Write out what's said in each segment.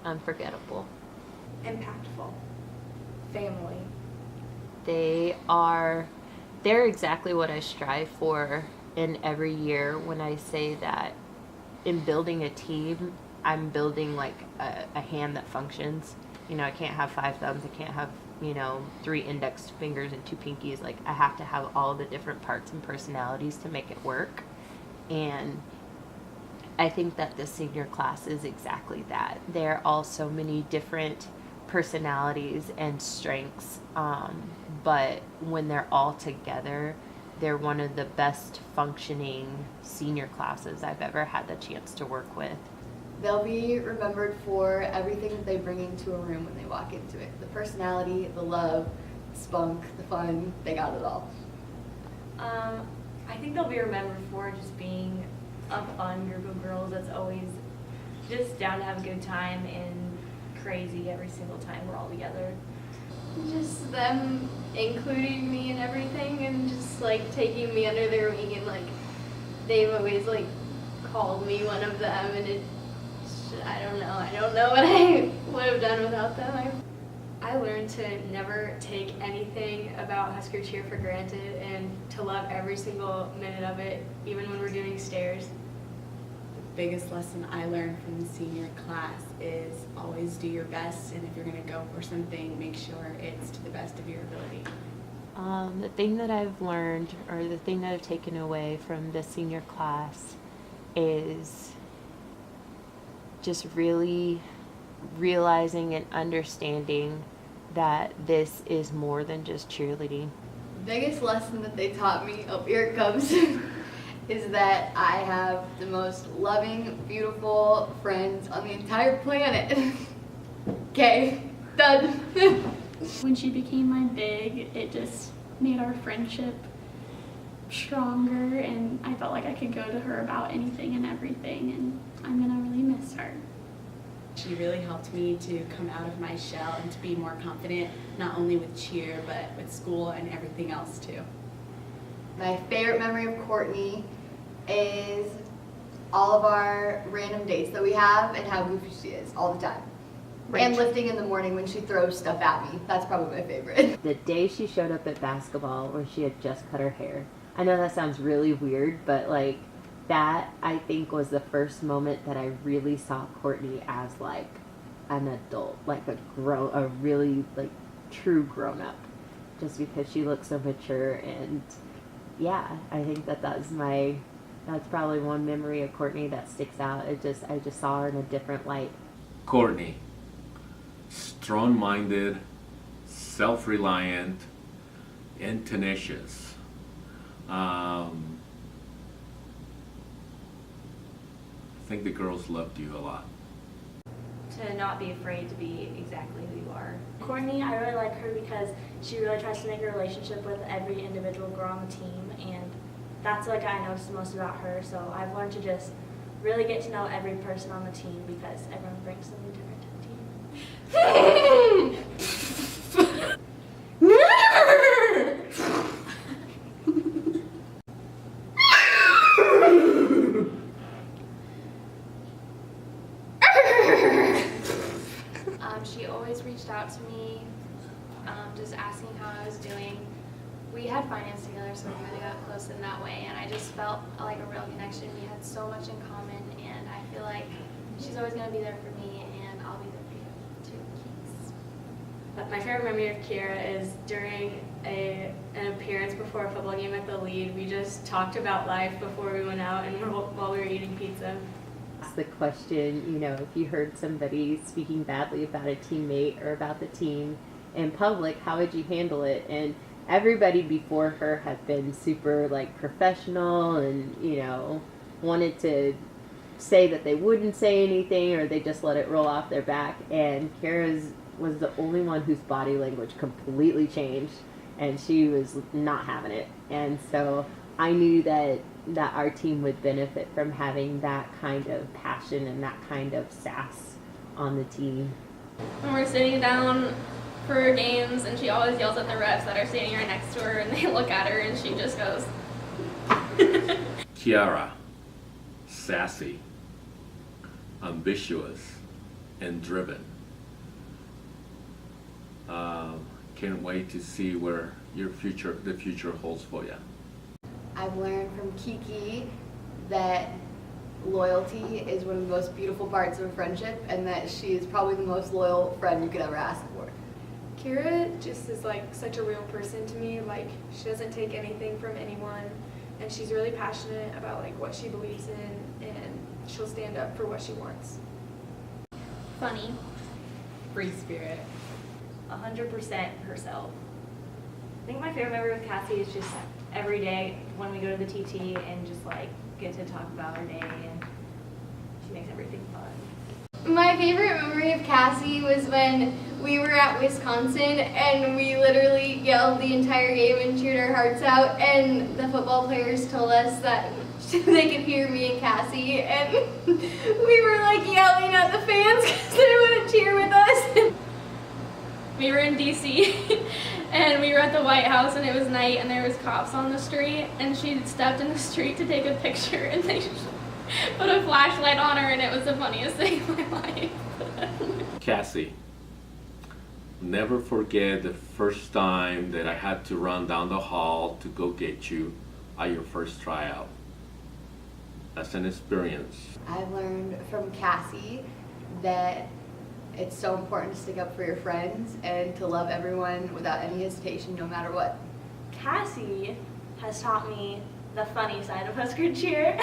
unforgettable. Impactful. Family. They're exactly what I strive for in every year when I say that in building a team, I'm building like a hand that functions. I can't have 5 thumbs. I can't have, 3 index fingers and 2 pinkies. Like, I have to have all the different parts and personalities to make it work. And I think that the senior class is exactly that. There are all so many different personalities and strengths, but when they're all together, they're one of the best functioning senior classes I've ever had the chance to work with. They'll be remembered for everything that they bring into a room when they walk into it. The personality, the love, the spunk, the fun, they got it all. I think they'll be remembered for just being a fun group of girls that's always just down to have a good time and crazy every single time we're all together. Just them including me in everything and just like taking me under their wing, and like they've always like called me one of them, and I don't know what I would have done without them. I learned to never take anything about Husker cheer for granted and to love every single minute of it, even when we're doing stairs. The biggest lesson I learned from the senior class is always do your best, and if you're going to go for something, make sure it's to the best of your ability. The thing that I've learned, or the thing that I've taken away from the senior class, is just really realizing and understanding that this is more than just cheerleading. Biggest lesson that they taught me, oh, here it comes, is that I have the most loving, beautiful friends on the entire planet. Okay, done. When she became my big, it just made our friendship stronger, and I felt like I could go to her about anything and everything, and I'm gonna really miss her. She really helped me to come out of my shell and to be more confident, not only with cheer, but with school and everything else too. My favorite memory of Courtney is all of our random dates that we have and how goofy she is all the time. Right. And lifting in the morning when she throws stuff at me. That's probably my favorite. The day she showed up at basketball where she had just cut her hair. I know that sounds really weird, but like that I think was the first moment that I really saw Courtney as like an adult, like a really like true grown up, just because she looks so mature. And yeah, I think that's probably one memory of Courtney that sticks out. I just saw her in a different light. Courtney, strong-minded, self-reliant, and tenacious. I think the girls loved you a lot. To not be afraid to be exactly who you are. Courtney, I really like her because she really tries to make a relationship with every individual girl on the team, and that's like I noticed the most about her. So I've learned to just really get to know every person on the team because everyone brings something different to the team. She always reached out to me, just asking how I was doing. We had finance together, so we kind of got close in that way, and I just felt like a real connection. We had so much in common, and I feel like she's always going to be there for me, and I'll be there for you too. Thanks. My favorite memory of Kiera is during an appearance before a football game at the Lead. We just talked about life before we went out and while we were eating pizza. The question, if you heard somebody speaking badly about a teammate or about the team in public, how would you handle it? And everybody before her had been super like professional and wanted to say that they wouldn't say anything, or they just let it roll off their back. And Kara's was the only one whose body language completely changed, and she was not having it. And so I knew that our team would benefit from having that kind of passion and that kind of sass on the team. When we're sitting down for games, and she always yells at the refs that are standing right next to her, and they look at her and she just goes. Kiara, sassy, ambitious, and driven. Can't wait to see where the future holds for you. I've learned from Kiki that loyalty is one of the most beautiful parts of a friendship, and that she is probably the most loyal friend you could ever ask for. Kira just is like such a real person to me. Like, she doesn't take anything from anyone, and she's really passionate about like what she believes in, and she'll stand up for what she wants. Funny. Free spirit. 100% herself. I think my favorite memory with Cassie is just every day when we go to the TT and just like get to talk about our day, and she makes everything fun. My favorite memory of Cassie was when we were at Wisconsin and we literally yelled the entire game and cheered our hearts out, and the football players told us that they could hear me and Cassie, and we were like yelling at the fans because they wouldn't cheer with us. We were in DC and we were at the White House and it was night and there was cops on the street, and she stepped in the street to take a picture and they put a flashlight on her, and it was the funniest thing in my life. Cassie, never forget the first time that I had to run down the hall to go get you at your first tryout. That's an experience. I've learned from Cassie that it's so important to stick up for your friends and to love everyone without any hesitation, no matter what. Cassie has taught me the funny side of Husker cheer.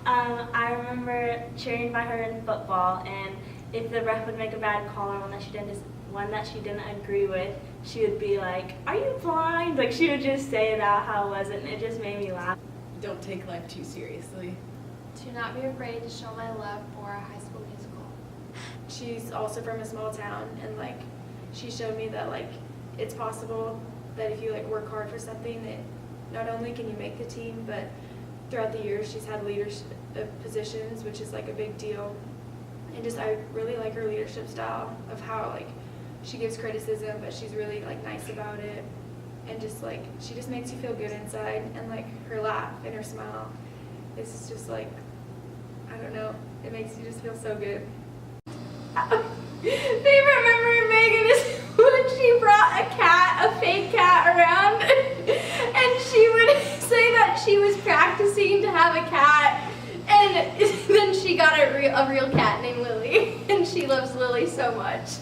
I remember cheering by her in football, and if the ref would make a bad call or one that she didn't agree with, she would be like, "Are you blind?" Like, she would just say it out how it was, and it just made me laugh. Don't take life too seriously. To not be afraid to show my love for a High School Musical. She's also from a small town, and like she showed me that like it's possible that if you like work hard for something, that not only can you make the team, but throughout the years she's had leadership positions, which is like a big deal. And just I really like her leadership style of how like she gives criticism, but she's really like nice about it, and just like she just makes you feel good inside, and like her laugh and her smile is just like, I don't know, it makes you just feel so good. Favorite memory of Megan is when she brought a fake cat around, and she would say that she was practicing to have a cat, and then she got a real cat named Lily, and she loves Lily so much.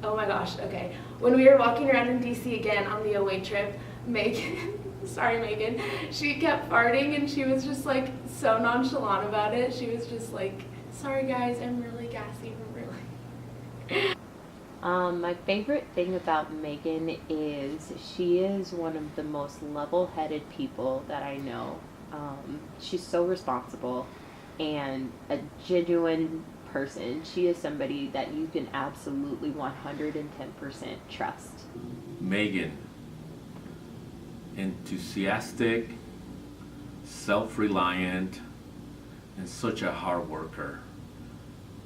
Oh my gosh, okay. When we were walking around in DC again on the away trip, Megan, sorry Megan, she kept farting, and she was just like so nonchalant about it. She was just like, "Sorry guys, I'm really gassy from really." My favorite thing about Megan is she is one of the most level-headed people that I know. She's so responsible and a genuine person. She is somebody that you can absolutely 110% trust. Megan, enthusiastic, self-reliant, and such a hard worker.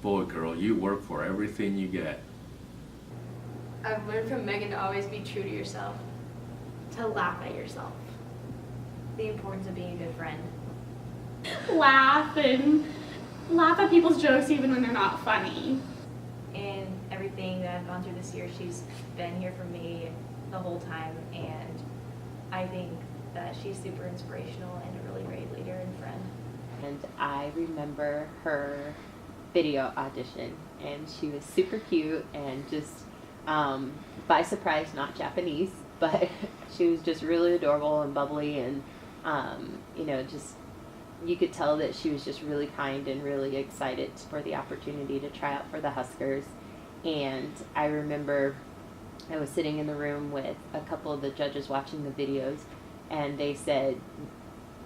Boy, girl, you work for everything you get. I've learned from Megan to always be true to yourself, to laugh at yourself. The importance of being a good friend. Laugh at people's jokes even when they're not funny. And everything that I've gone through this year, she's been here for me the whole time, and I think that she's super inspirational and a really great leader and friend. And I remember her video audition, and she was super cute and just by surprise, not Japanese, but she was just really adorable and bubbly, and just you could tell that she was just really kind and really excited for the opportunity to try out for the Huskers. And I remember I was sitting in the room with a couple of the judges watching the videos, and they said,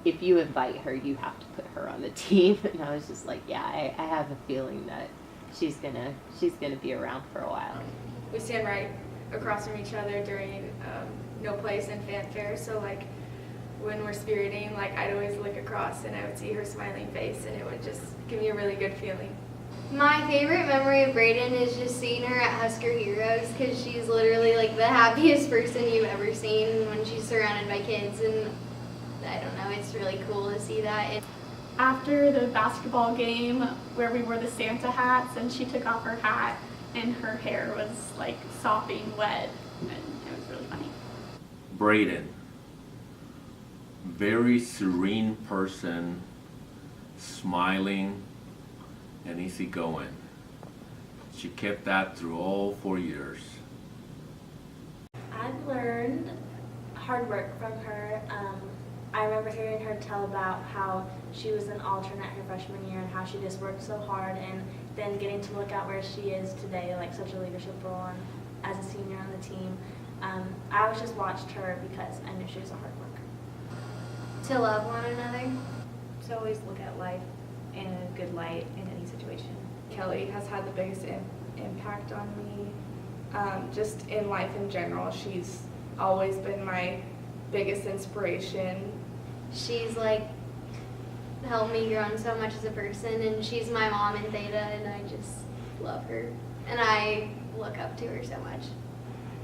"If you invite her, you have to put her on the team." And I was just like, yeah, I have a feeling that she's gonna be around for a while. We stand right across from each other during no place and fanfare, so like when we're spiriting, like I'd always look across and I would see her smiling face, and it would just give me a really good feeling. My favorite memory of Brayden is just seeing her at Husker Heroes, because she's literally like the happiest person you've ever seen when she's surrounded by kids, and I don't know, it's really cool to see that. After the basketball game where we wore the Santa hats and she took off her hat and her hair was like sopping wet, and it was really funny. Braden, very serene person, smiling and easygoing. She kept that through all 4 years. I've learned hard work from her. I remember hearing her tell about how she was an alternate her freshman year and how she just worked so hard, and then getting to look at where she is today, like such a leadership role and as a senior on the team. I always just watched her because I knew she was a hard worker. To love one another. To always look at life in a good light in any situation. Kelly has had the biggest impact on me, just in life in general. She's always been my biggest inspiration. She's like helped me grow so much as a person, and she's my mom in Theta, and I just love her. And I look up to her so much.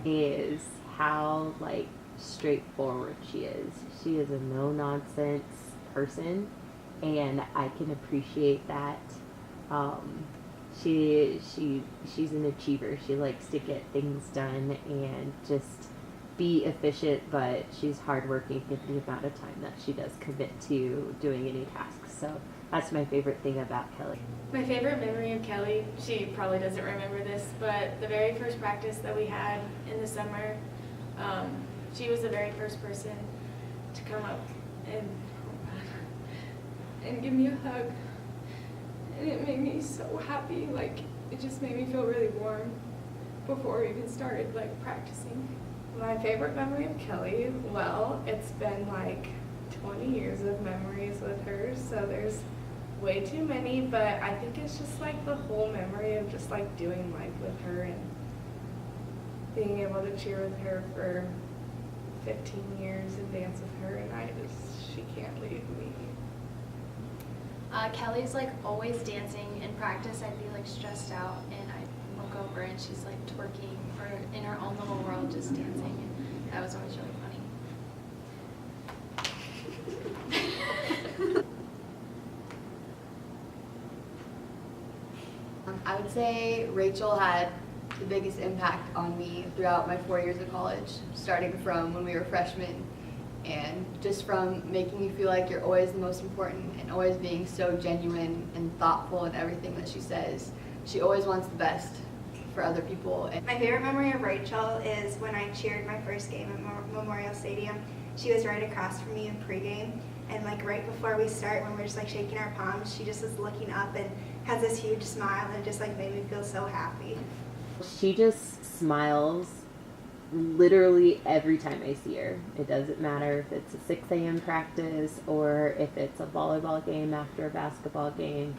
Is how like straightforward she is. She is a no nonsense person, and I can appreciate that. She's an achiever. She likes to get things done and just be efficient, but she's hardworking in the amount of time that she does commit to doing any tasks. So that's my favorite thing about Kelly. My favorite memory of Kelly, she probably doesn't remember this, but the very first practice that we had in the summer, she was the very first person to come up and give me a hug. And it made me so happy. Like, it just made me feel really warm before we even started like practicing. My favorite memory of Kelly, well, it's been like 20 years of memories with her, so there's way too many, but I think it's just like the whole memory of just like doing life with her and being able to cheer with her for 15 years and dance with her, and she can't leave me. Kelly's like always dancing in practice. I'd be like stressed out, and I'd look over and she's like twerking or in her own little world just dancing, and that was always really funny. I would say Rachel had the biggest impact on me throughout my 4 years of college, starting from when we were freshmen, and just from making me feel like you're always the most important and always being so genuine and thoughtful in everything that she says. She always wants the best for other people. My favorite memory of Rachel is when I cheered my first game at Memorial Stadium. She was right across from me in pregame, and like right before we start, when we're just like shaking our palms, she just was looking up and has this huge smile, and it just like made me feel so happy. She just smiles literally every time I see her. It doesn't matter if it's a 6 a.m. practice or if it's a volleyball game after a basketball game.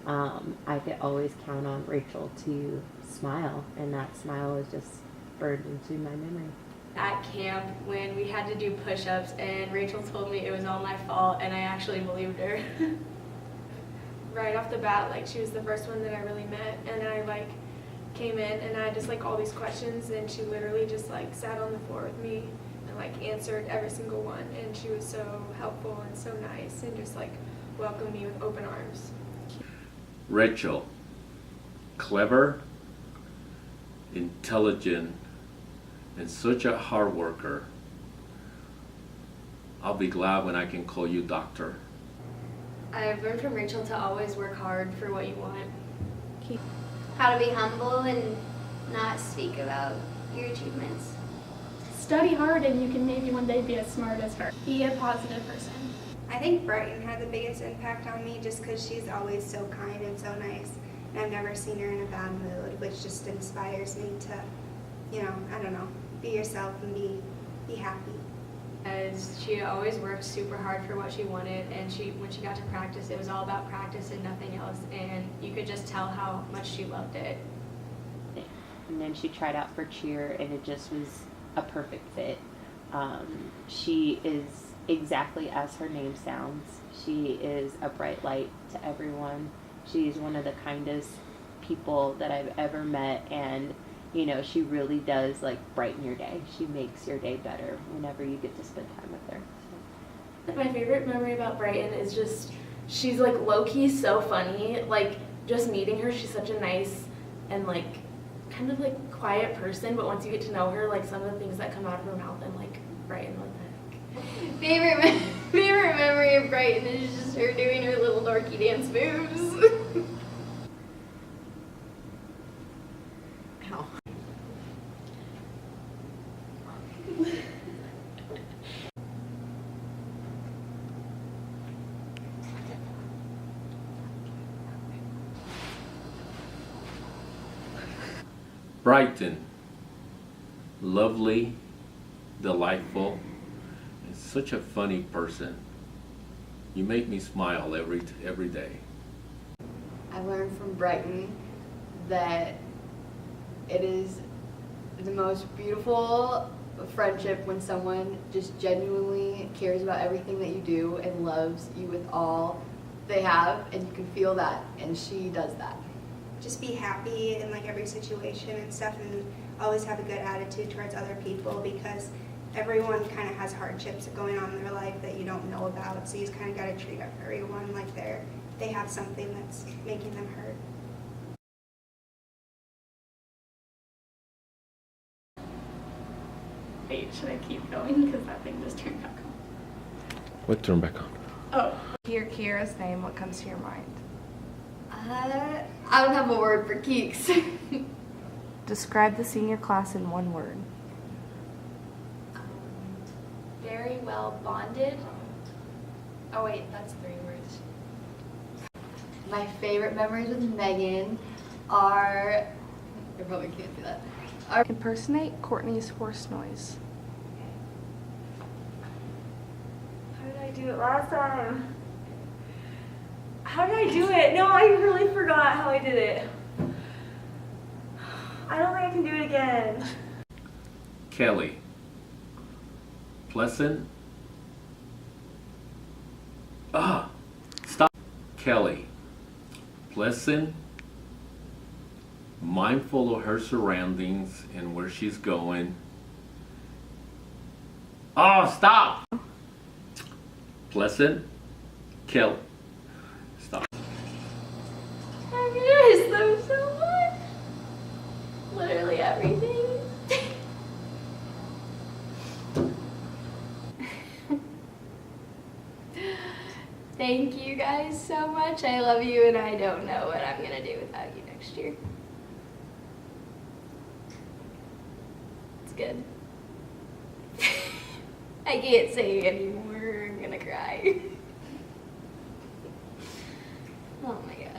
I could always count on Rachel to smile, and that smile is just burned into my memory. At camp, when we had to do push-ups and Rachel told me it was all my fault, and I actually believed her. Right off the bat, like, she was the first one that I really met, and I like came in and I had just like all these questions, and she literally just like sat on the floor with me and like answered every single one, and she was so helpful and so nice and just like welcomed me with open arms. Rachel, clever, intelligent, and such a hard worker. I'll be glad when I can call you doctor. I've learned from Rachel to always work hard for what you want. How to be humble and not speak about your achievements. Study hard and you can maybe one day be as smart as her. Be a positive person. I think Brighton had the biggest impact on me just because she's always so kind and so nice, and I've never seen her in a bad mood, which just inspires me to, I don't know, be yourself and be happy. As she always worked super hard for what she wanted, and when she got to practice, it was all about practice and nothing else, and you could just tell how much she loved it. And then she tried out for cheer, and it just was a perfect fit. She is exactly as her name sounds. She is a bright light to everyone. She's one of the kindest people that I've ever met, and she really does like brighten your day. She makes your day better whenever you get to spend time with her. My favorite memory about Brighton is just she's like low-key so funny. Like just meeting her, she's such a nice and like kind of like quiet person, but once you get to know her, like some of the things that come out of her mouth, I'm like, Brighton, what the heck? Favorite memory of Brighton is just her doing her little dorky dance moves. Ow. Brighton, lovely, delightful, and such a funny person. You make me smile every day. I learned from Brighton that it is the most beautiful friendship when someone just genuinely cares about everything that you do and loves you with all they have, and you can feel that, and she does that. Just be happy in like every situation and stuff, and always have a good attitude towards other people, because everyone kind of has hardships going on in their life that you don't know about. So you just kind of got to treat everyone like they have something that's making them hurt. Wait, should I keep going? Because that thing just turned back on. What turned back on? Oh. Hear Kiera's name, what comes to your mind? I don't have a word for Keeks. Describe the senior class in one word. Very well bonded. Oh wait, that's 3 words. My favorite memories with Megan are, I probably can't do that. Impersonate Courtney's horse noise. How did I do it last time? How did I do it? No, I really forgot how I did it. I don't think I can do it again. Kelly, pleasant. Stop. Kelly, pleasant, mindful of her surroundings and where she's going. Stop. Pleasant, Kelly. Stop. I miss them so much. Literally everything. Thank you guys so much. I love you, and I don't know what I'm gonna do without you next year. It's good. I can't say anymore. I'm gonna cry. Oh my god.